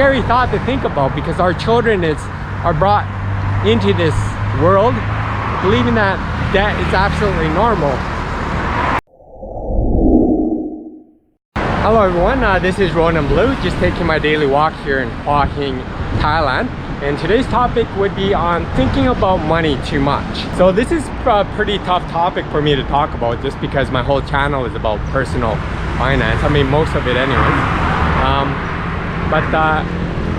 scary thought to think about, because our children are brought into this world believing that debt is absolutely normal. Hello everyone, this is Ronan Blue, just taking my daily walk here in Hua Hin, Thailand. And today's topic would be on thinking about money too much. So this is a pretty tough topic for me to talk about, just because my whole channel is about personal finance. I mean, most of it anyways.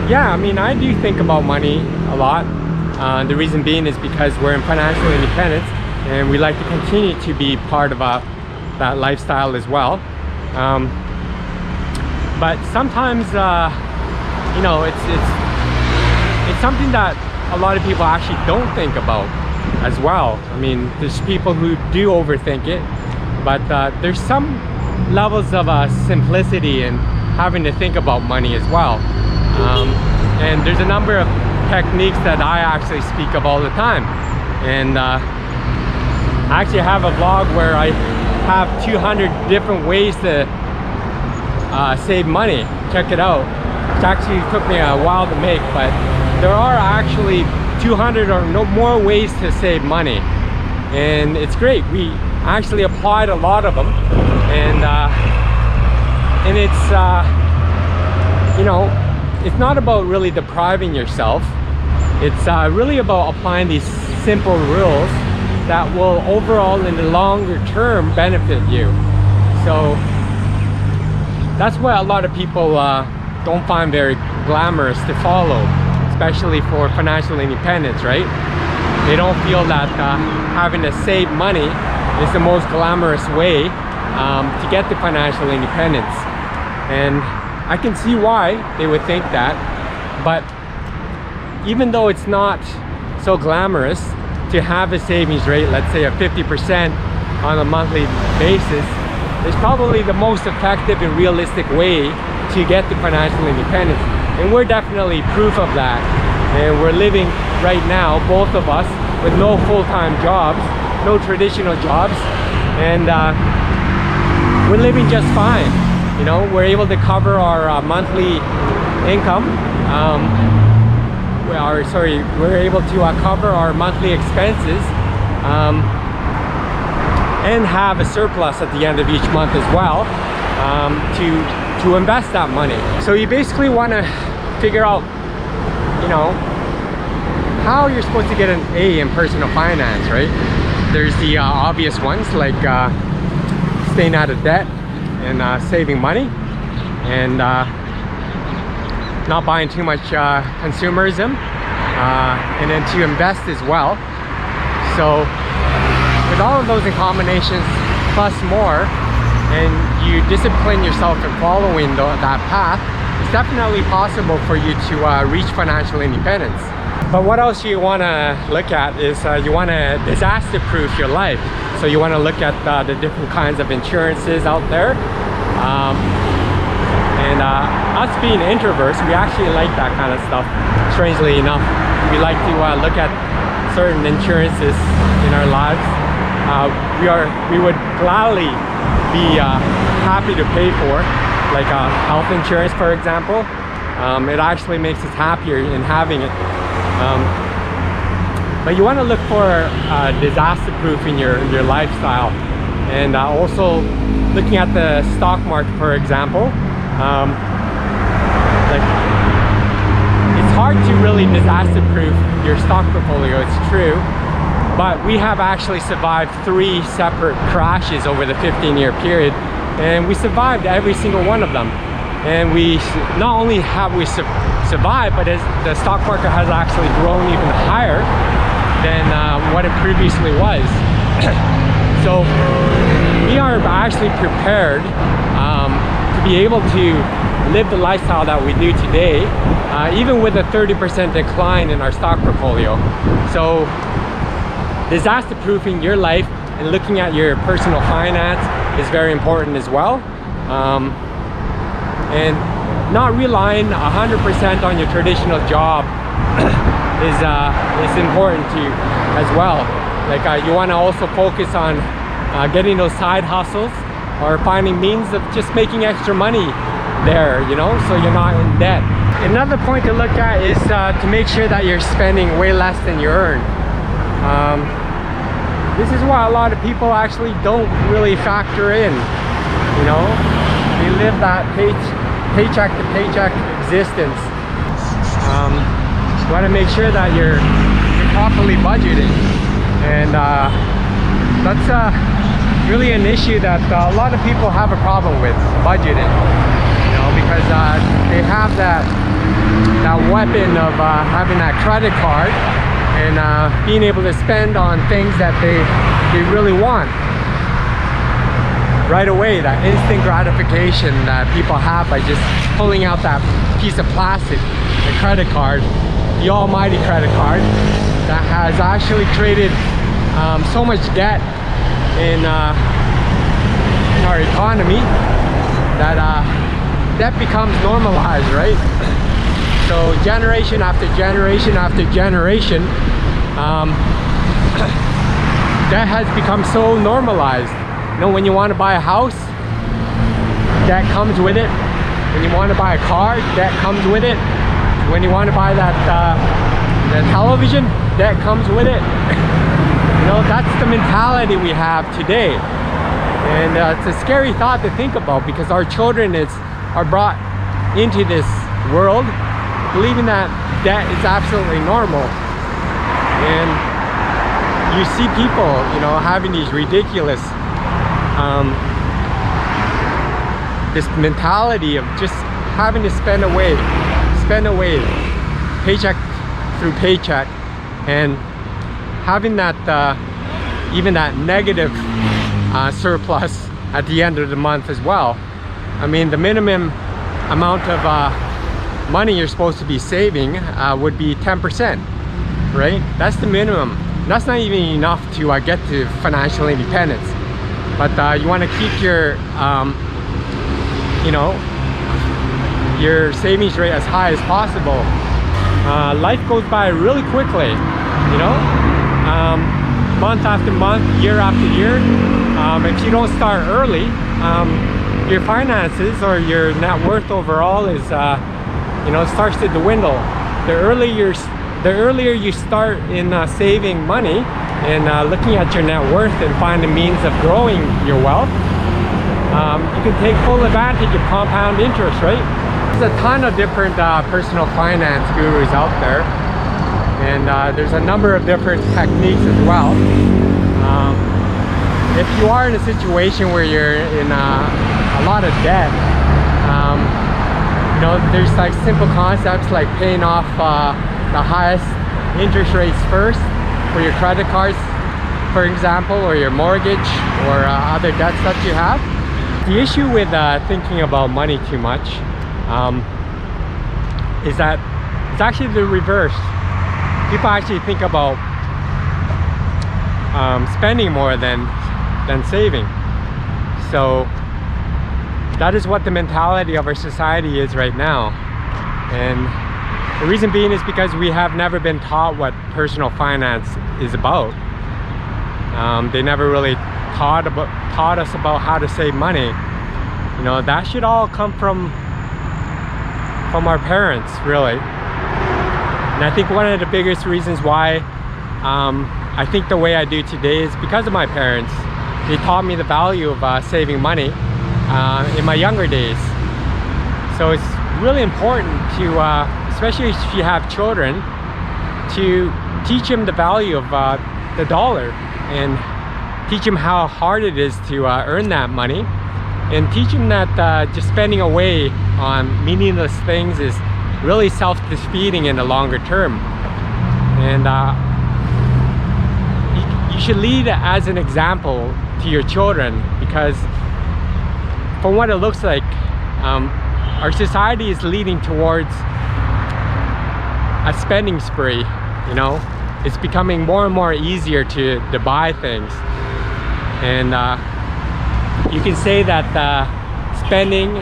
Yeah, I mean, I do think about money a lot. The reason being is because we're in financial independence and we like to continue to be part of that lifestyle as well. But sometimes, you know, it's something that a lot of people actually don't think about as well. I mean, there's people who do overthink it, but there's some levels of simplicity in having to think about money as well. And there's a number of techniques that I actually speak of all the time. And I actually have a vlog where I have 200 different ways to save money. Check it out. It actually took me a while to make, but there are actually 200 or no more ways to save money, and it's great. We actually applied a lot of them, and it's you know, it's not about really depriving yourself. It's really about applying these simple rules that will overall in the longer term benefit you. So that's what a lot of people don't find very glamorous to follow, especially for financial independence, right? They don't feel that having to save money is the most glamorous way to get to financial independence. And I can see why they would think that, but even though it's not so glamorous to have a savings rate, let's say of 50% on a monthly basis, it's probably the most effective and realistic way to get to financial independence. And we're definitely proof of that. And we're living right now, both of us, with no full-time jobs, no traditional jobs, and we're living just fine. You know, we're able to cover our monthly income. We're able to cover our monthly expenses and have a surplus at the end of each month as well, to invest that money. So you basically want to figure out, you know, how you're supposed to get an A in personal finance, right? There's the obvious ones, like staying out of debt and saving money, and not buying too much consumerism, and then to invest as well. So with all of those in combinations plus more, and you discipline yourself in following that path, it's definitely possible for you to reach financial independence. But what else you want to look at is you want to disaster-proof your life. So you want to look at the different kinds of insurances out there. Us being introverts, we actually like that kind of stuff, strangely enough. We like to look at certain insurances in our lives. We would gladly be happy to pay for, like health insurance, for example. It actually makes us happier in having it. But you want to look for disaster proof in your lifestyle, and also looking at the stock market, for example. Like, it's hard to really disaster proof your stock portfolio, it's true, but we have actually survived 3 separate crashes over the 15-year period, and we survived every single one of them. And we not only have we survived, but the stock market has actually grown even higher than what it previously was. So we are actually prepared to be able to live the lifestyle that we do today, even with a 30% decline in our stock portfolio. So disaster proofing your life and looking at your personal finance is very important as well. And not relying 100% on your traditional job is important to you as well. Like you want to also focus on getting those side hustles or finding means of just making extra money there, you know, so you're not in debt. Another point to look at is to make sure that you're spending way less than you earn. This is why a lot of people actually don't really factor in, you know, they live that paycheck to paycheck existence. You want to make sure that you're properly budgeting, and that's really an issue that a lot of people have a problem with, budgeting, you know, because they have that weapon of having that credit card and being able to spend on things that they really want right away, that instant gratification that people have by just pulling out that piece of plastic, the credit card, the almighty credit card, that has actually created so much debt in our economy that debt becomes normalized, right? So generation after generation after generation, debt has become so normalized. You know, when you want to buy a house, debt comes with it. When you want to buy a car, debt comes with it. When you want to buy that the television, debt comes with it. You know, that's the mentality we have today, and it's a scary thought to think about, because our children are brought into this world believing that debt is absolutely normal, and you see people, you know, having these ridiculous this mentality of just having to spend away paycheck through paycheck, and having that even that negative surplus at the end of the month as well. I mean, the minimum amount of money you're supposed to be saving would be 10%, right? That's the minimum. That's not even enough to get to financial independence, but you want to keep your you know, your savings rate as high as possible. Life goes by really quickly, you know, month after month, year after year. If you don't start early, your finances or your net worth overall is you know, starts to dwindle. The earlier you start in saving money and looking at your net worth and finding means of growing your wealth, you can take full advantage of compound interest, right? There's a ton of different personal finance gurus out there, and there's a number of different techniques as well. If you are in a situation where you're in a lot of debt, you know, there's like simple concepts like paying off the highest interest rates first for your credit cards, for example, or your mortgage, or other debts that you have. The issue with thinking about money too much is that it's actually the reverse. People actually think about spending more than saving. So that is what the mentality of our society is right now, and the reason being is because we have never been taught what personal finance is about. They never really taught us about how to save money. You know, that should all come from our parents, really. And I think one of the biggest reasons why I think the way I do today is because of my parents. They taught me the value of saving money in my younger days. So it's really important to, especially if you have children, to teach them the value of the dollar, and teach them how hard it is to earn that money, and teach them that just spending away on meaningless things is really self-defeating in the longer term. And you should lead as an example to your children, because from what it looks like, our society is leading towards a spending spree. You know, it's becoming more and more easier to buy things, and you can say that spending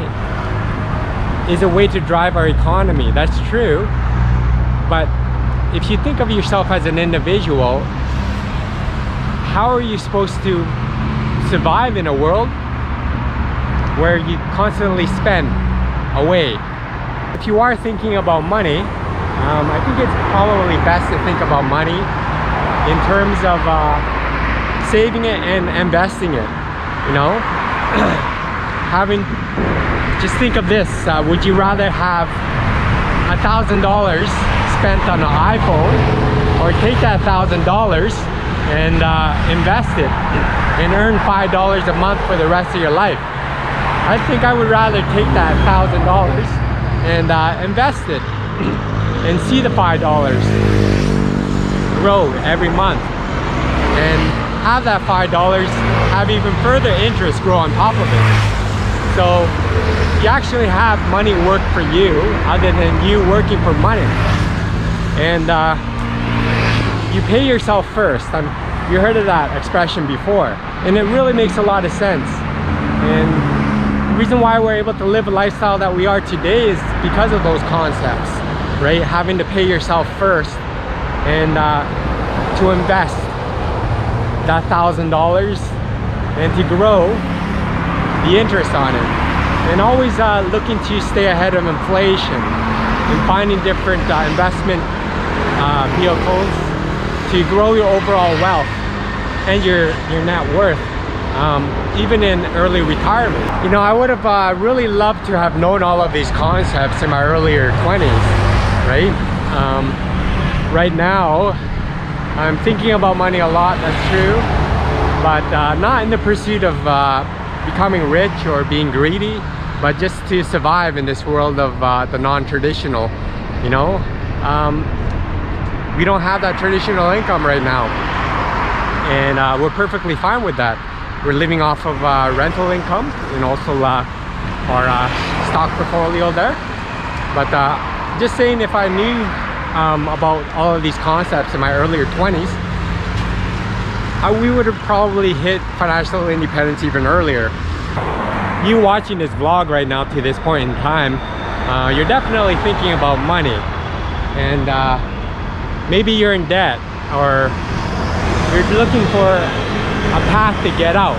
is a way to drive our economy. That's true, but if you think of yourself as an individual, how are you supposed to survive in a world where you constantly spend? away. If you are thinking about money, I think it's probably best to think about money in terms of saving it and investing it, you know. Just think of this, would you rather have $1,000 spent on an iPhone, or take that $1,000 and invest it and earn $5 a month for the rest of your life? I think I would rather take that $1,000 and invest it and see the $5 grow every month, and have that $5 have even further interest grow on top of it. So you actually have money work for you other than you working for money. And you pay yourself first. You heard of that expression before, and it really makes a lot of sense. And the reason why we're able to live a lifestyle that we are today is because of those concepts, right? Having to pay yourself first and to invest that $1,000 and to grow the interest on it, and always looking to stay ahead of inflation and finding different investment vehicles to grow your overall wealth and your net worth, even in early retirement. You know, I would have really loved to have known all of these concepts in my earlier 20s, right? Right now I'm thinking about money a lot, that's true, but not in the pursuit of becoming rich or being greedy, but just to survive in this world of the non-traditional, you know. We don't have that traditional income right now, and we're perfectly fine with that. We're living off of rental income and also our stock portfolio there. But just saying, if I knew about all of these concepts in my earlier 20s, we would have probably hit financial independence even earlier. You watching this vlog right now to this point in time, you're definitely thinking about money, and maybe you're in debt, or you're looking for a path to get out,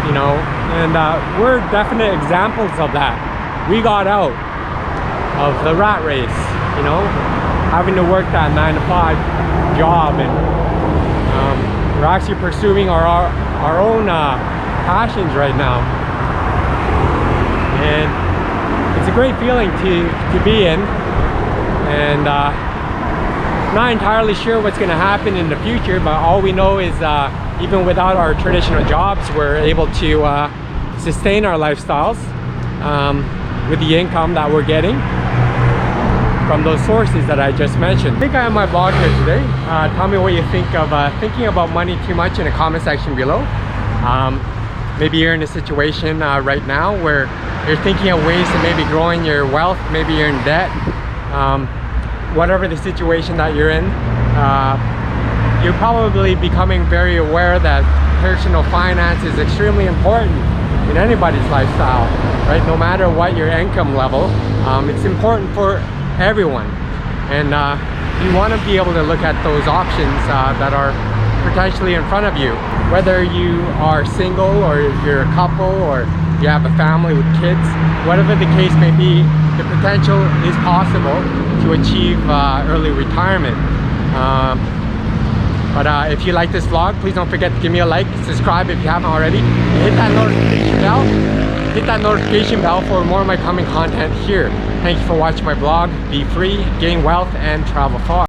you know. And we're definite examples of that. We got out of the rat race, you know, having to work that 9-to-5 job, and we're actually pursuing our own passions right now, and it's a great feeling to be in. And not entirely sure what's going to happen in the future, but all we know is even without our traditional jobs, we're able to sustain our lifestyles with the income that we're getting from those sources that I just mentioned. I think I have my vlog here today. Tell me what you think of thinking about money too much in the comment section below. Maybe you're in a situation right now where you're thinking of ways to maybe growing your wealth. Maybe you're in debt. Whatever the situation that you're in, you're probably becoming very aware that personal finance is extremely important in anybody's lifestyle, right? No matter what your income level, it's important for everyone. And you want to be able to look at those options that are potentially in front of you, whether you are single or you're a couple or you have a family with kids. Whatever the case may be, the potential is possible to achieve early retirement. But if you like this vlog, please don't forget to give me a like, subscribe if you haven't already, and hit that notification bell. Hit that notification bell for more of my coming content here. Thank you for watching my vlog. Be free, gain wealth, and travel far.